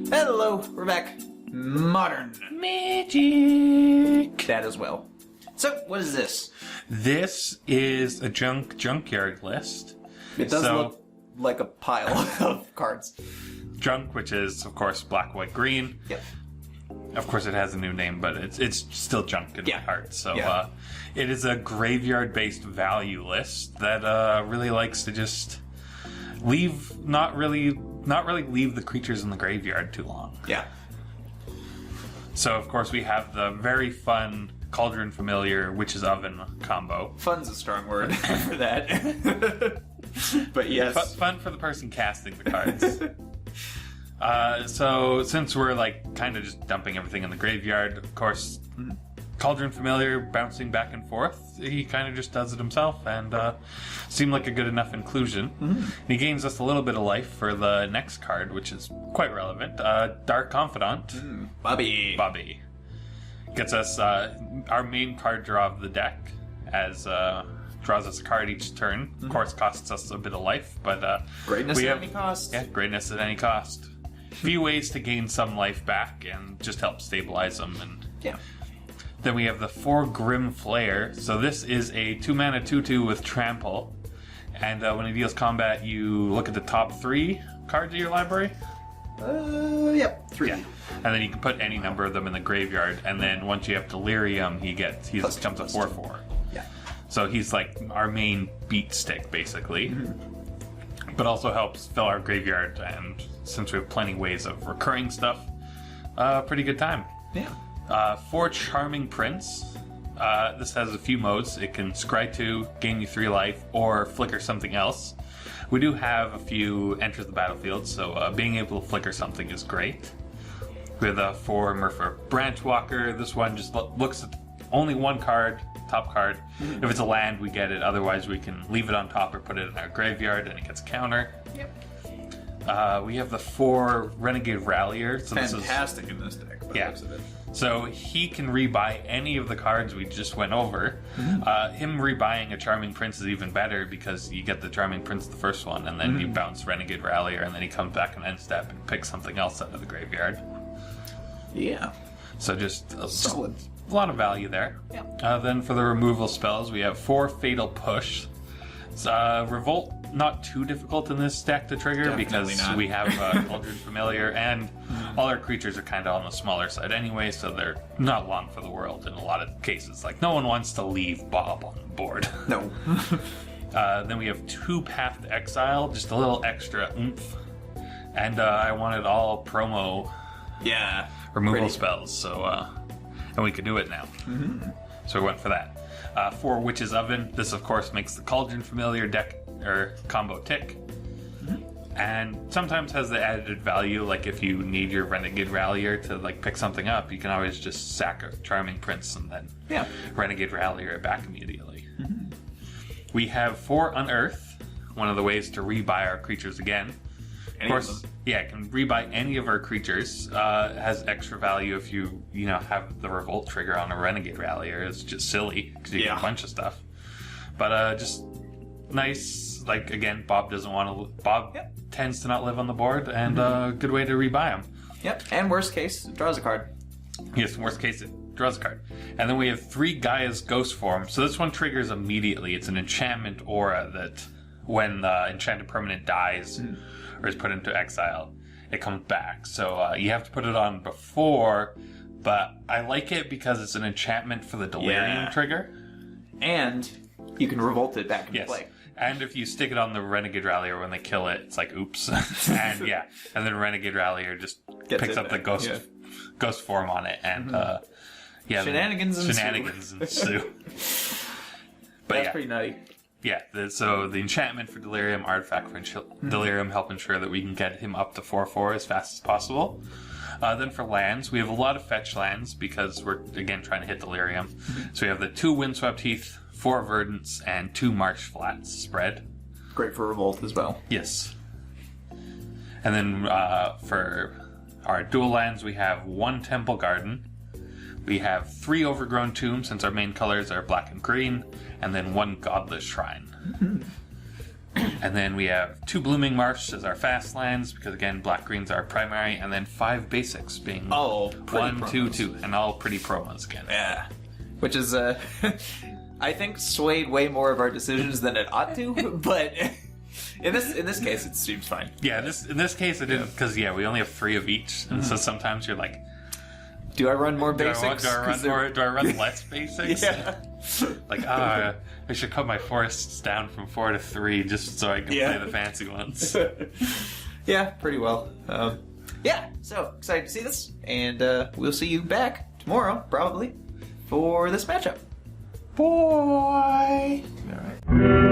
Hello, we're back. Modern Magic. that as well. So, what is this? This is a junkyard list. It does look like a pile of cards. Junk, which is of course black, white, green. Yep. Of course, it has a new name, but it's still junk in my heart. So it is a graveyard-based value list that really likes to just not really leave the creatures in the graveyard too long. Yeah. So of course we have the very fun Cauldron Familiar Witch's Oven combo. Fun's a strong word for that. But yes. Fun for the person casting the cards. So since we're like kind of just dumping everything in the graveyard, of course, Cauldron Familiar bouncing back and forth, he kind of just does it himself and seemed like a good enough inclusion. And he gains us a little bit of life for the next card, which is quite relevant. Dark Confidant. Bobby. Gets us our main card draw of the deck as draws us a card each turn. Of course, costs us a bit of life, but greatness at any cost. Yeah, greatness at any cost. Few ways to gain some life back and just help stabilize them. And then we have the 4 Grim Flayer. So this is a 2-mana 2/2 with trample, and when he deals combat, you look at the top 3 cards of your library. Yep, 3. Yeah. And then you can put any number of them in the graveyard, and then once you have Delirium, he jumps a 4/4. Yeah. So he's like our main beat stick, basically. But also helps fill our graveyard, and since we have plenty ways of recurring stuff, pretty good time. Yeah. 4 Charming Prince. This has a few modes. It can scry 2, gain you 3 life, or flicker something else. We do have a few enters the battlefield, so being able to flicker something is great. We have 4 Merfolk Branchwalker. This one just looks at only one card, top card. If it's a land, we get it. Otherwise, we can leave it on top or put it in our graveyard, and it gets a counter. Yep. We have the 4 Renegade Rallier. So fantastic in this deck. By the looks of it. So he can rebuy any of the cards we just went over. Him rebuying a Charming Prince is even better because you get the Charming Prince the first one, and then you bounce Renegade Rallier, and then he comes back on end step and picks something else out of the graveyard. Yeah. So just solid. A lot of value there. Yeah. Then for the removal spells, we have 4 Fatal Push. Revolt, not too difficult in this deck to trigger. Definitely because not. we have Cauldron Familiar, and all our creatures are kind of on the smaller side anyway, so they're not long for the world in a lot of cases. Like, no one wants to leave Bob on the board. No. Then we have 2 Path to Exile, just a little extra oomph. And I wanted all promo removal spells, so and we could do it now. So we went for that. 4 Witch's Oven. This, of course, makes the Cauldron Familiar deck or combo tick. And sometimes has the added value, like if you need your Renegade Rallier to like pick something up, you can always just sack a Charming Prince and then Renegade Rallier it back immediately. We have 4 Unearth, one of the ways to rebuy our creatures again. Of course, it can rebuy any of our creatures. Has extra value if you have the Revolt trigger on a Renegade Rallier. It's just silly because you get a bunch of stuff. But just nice. Like again, Bob doesn't want to. Bob tends to not live on the board, and good way to rebuy him. Yep. And worst case, it draws a card. Yes, in worst case, it draws a card. And then we have 3 Gaia's Ghost Form. So this one triggers immediately. It's an enchantment aura that when the enchanted permanent dies or is put into exile, it comes back. So you have to put it on before, but I like it because it's an enchantment for the Delirium trigger. And you can revolt it back into play. And if you stick it on the Renegade Rallier when they kill it, it's like, oops. and then Renegade Rallier just picks up the ghost form on it, and shenanigans ensue. But that's pretty nutty. Yeah, so the enchantment for Delirium, artifact for Delirium help ensure that we can get him up to 4/4 as fast as possible. Then for lands, we have a lot of fetch lands because we're, again, trying to hit Delirium. So we have the 2 Windswept Heath, 4 Verdants, and 2 Marsh Flats spread. Great for Revolt as well. Yes. And then for our dual lands, we have 1 Temple Garden. We have 3 Overgrown Tombs, since our main colors are black and green, and then 1 Godless Shrine. And then we have 2 Blooming Marsh as our fast lands, because again, black-green's our primary, and then 5 basics being 1, 2, 2, and all pretty promos again. Yeah. Which is, I think, swayed way more of our decisions than it ought to, but in this case, it seems fine. Yeah, in this case, it didn't, because, we only have 3 of each, and so sometimes you're like, do I run more basics? Do I run less basics? Yeah. Like, I should cut my forests down from 4 to 3 just so I can play the fancy ones. Yeah, pretty well. So excited to see this, and we'll see you back tomorrow, probably, for this matchup. Bye! Alright.